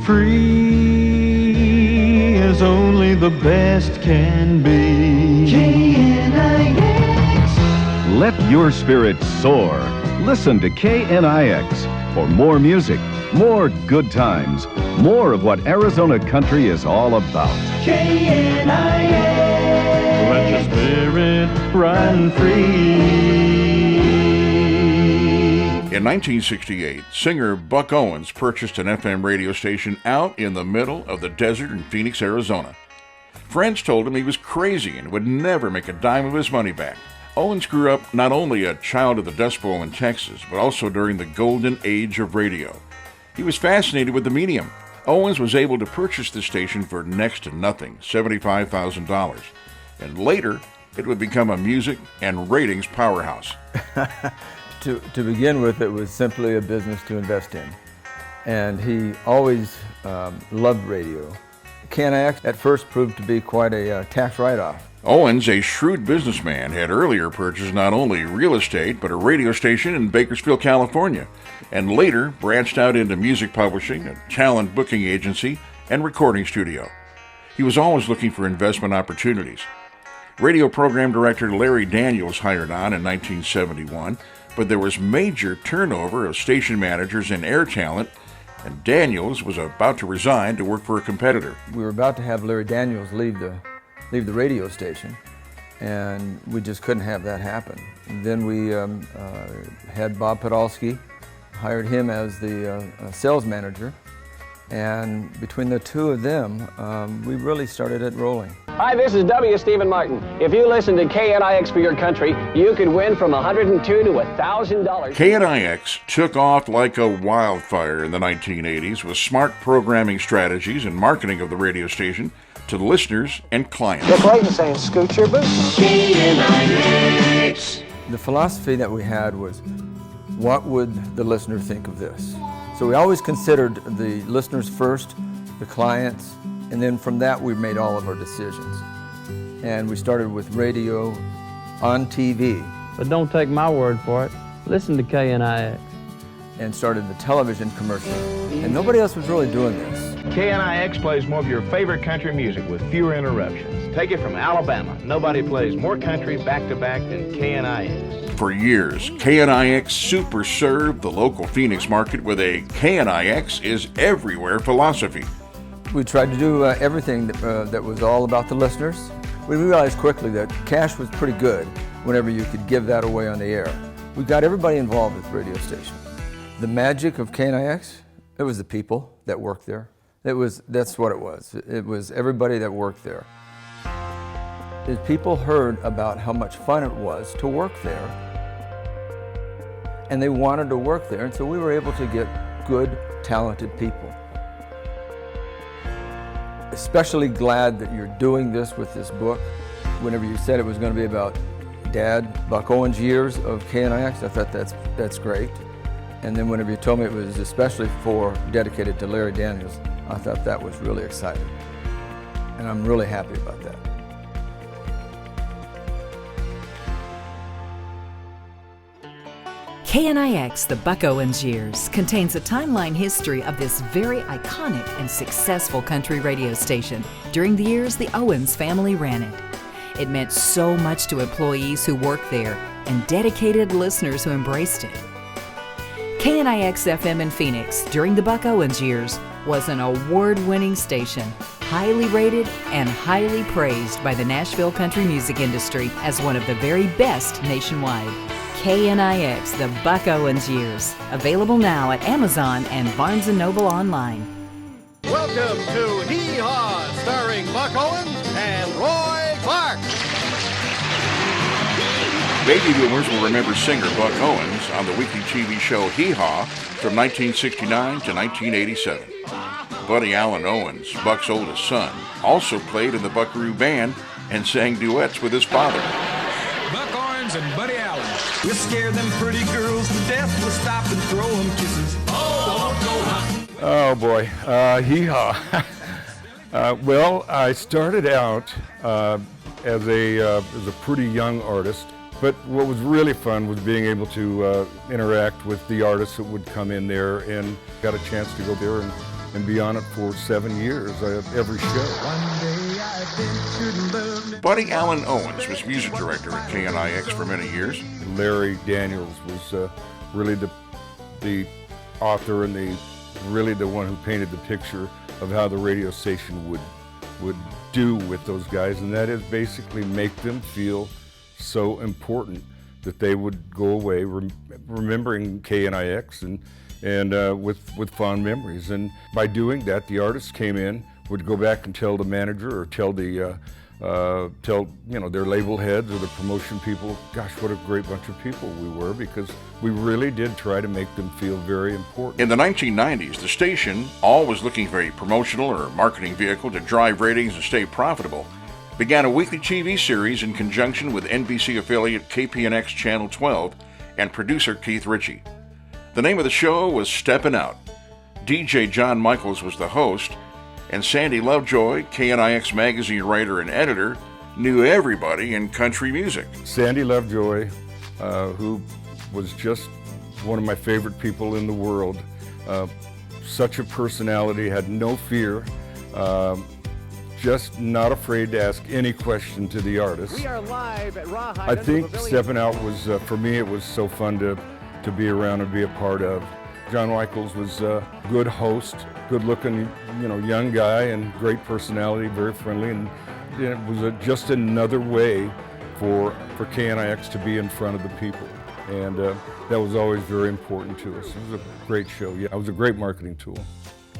free as only the best can be. KNIX. Let your spirit soar. Listen to KNIX for more music, more good times, more of what Arizona country is all about. KNIX. Let your spirit run free. In 1968, singer Buck Owens purchased an FM radio station out in the middle of the desert in Phoenix, Arizona. Friends told him he was crazy and would never make a dime of his money back. Owens grew up not only a child of the Dust Bowl in Texas, but also during the golden age of radio. He was fascinated with the medium. Owens was able to purchase the station for next to nothing, $75,000. And later, it would become a music and ratings powerhouse. To begin with, it was simply a business to invest in. And he always loved radio. KNIX at first proved to be quite a tax write-off. Owens, a shrewd businessman, had earlier purchased not only real estate, but a radio station in Bakersfield, California, and later branched out into music publishing, a talent booking agency, and recording studio. He was always looking for investment opportunities. Radio program director Larry Daniels hired on in 1971, but there was major turnover of station managers and air talent, and Daniels was about to resign to work for a competitor. We were about to have Larry Daniels leave the radio station, and we just couldn't have that happen. And then we had Bob Podolsky, hired him as the sales manager, and between the two of them, we really started it rolling. Hi, this is W. Stephen Martin. If you listen to KNIX for your country, you could win from $102 to $1,000. KNIX took off like a wildfire in the 1980s with smart programming strategies and marketing of the radio station to listeners and clients. Dick Layton saying, scoot your boots. KNIX. The philosophy that we had was, what would the listener think of this? So we always considered the listeners first, the clients, and then from that we made all of our decisions. And we started with radio on TV. But don't take my word for it. Listen to KNIX. And started the television commercial. And nobody else was really doing this. KNIX plays more of your favorite country music with fewer interruptions. Take it from Alabama. Nobody plays more country back-to-back than KNIX. For years, KNIX super served the local Phoenix market with a KNIX is everywhere philosophy. We tried to do everything that was all about the listeners. We realized quickly that cash was pretty good whenever you could give that away on the air. We got everybody involved with the radio station. The magic of KNIX, it was the people that worked there. That's what it was. It was everybody that worked there. As people heard about how much fun it was to work there, and they wanted to work there, and so we were able to get good, talented people. Especially glad that you're doing this with this book. Whenever you said it was going to be about Dad, Buck Owens' years of KNIX, I thought that's great. And then whenever you told me it was especially dedicated to Larry Daniels, I thought that was really exciting. And I'm really happy about that. KNIX, the Buck Owens Years, contains a timeline history of this very iconic and successful country radio station during the years the Owens family ran it. It meant so much to employees who worked there and dedicated listeners who embraced it. KNIX FM in Phoenix during the Buck Owens years was an award-winning station, highly rated and highly praised by the Nashville country music industry as one of the very best nationwide. KNIX, the Buck Owens Years. Available now at Amazon and Barnes & Noble online. Welcome to Hee Haw, starring Buck Owens and Roy Clark. Baby boomers will remember singer Buck Owens on the weekly TV show Hee Haw from 1969 to 1987. Buddy Allen Owens, Buck's oldest son, also played in the Buckaroo Band and sang duets with his father. Buck Owens and Buddy Allen. We'll scare them pretty girls to death. We'll stop and throw them kisses. Oh boy, hee-haw. Well, I started out as a pretty young artist, but what was really fun was being able to interact with the artists that would come in there, and got a chance to go there and and be on it for 7 years, every show. Buddy Allen Owens was music director at KNIX for many years. Larry Daniels was really the author and really the one who painted the picture of how the radio station would do with those guys, and that is basically make them feel so important that they would go away remembering KNIX and with fond memories. And by doing that, the artists came in, would go back and tell the manager or tell their label heads or the promotion people, gosh, what a great bunch of people we were, because we really did try to make them feel very important. In the 1990s, the station, always looking for a promotional or marketing vehicle to drive ratings and stay profitable, began a weekly TV series in conjunction with NBC affiliate KPNX Channel 12 and producer Keith Ritchie. The name of the show was Steppin' Out. DJ John Michaels was the host, and Sandy Lovejoy, KNIX magazine writer and editor, knew everybody in country music. Sandy Lovejoy, who was just one of my favorite people in the world, such a personality, had no fear, just not afraid to ask any question to the artist. We are live at Rawhide. I think Steppin' Out was, for me, it was so fun to be around and be a part of. John Michaels was a good host, good-looking, young guy, and great personality, very friendly, and it was just another way for KNIX to be in front of the people, and that was always very important to us. It was a great show. Yeah, it was a great marketing tool.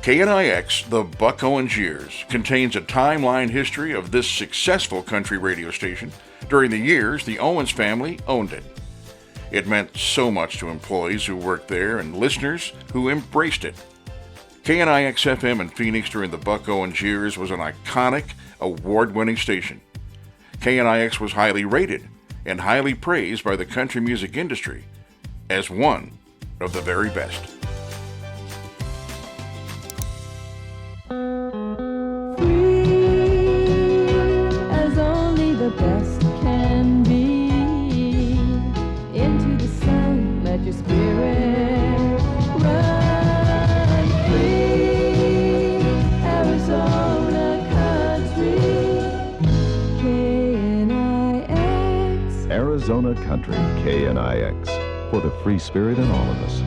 KNIX, the Buck Owens Years, contains a timeline history of this successful country radio station. During the years, the Owens family owned it. It meant so much to employees who worked there and listeners who embraced it. KNIX FM in Phoenix during the Buck Owens years was an iconic, award-winning station. KNIX was highly rated and highly praised by the country music industry as one of the very best. As only the best can be. Into the sun, let your spirit run free. Arizona country, KNIX. Arizona Country, KNIX, for the free spirit in all of us.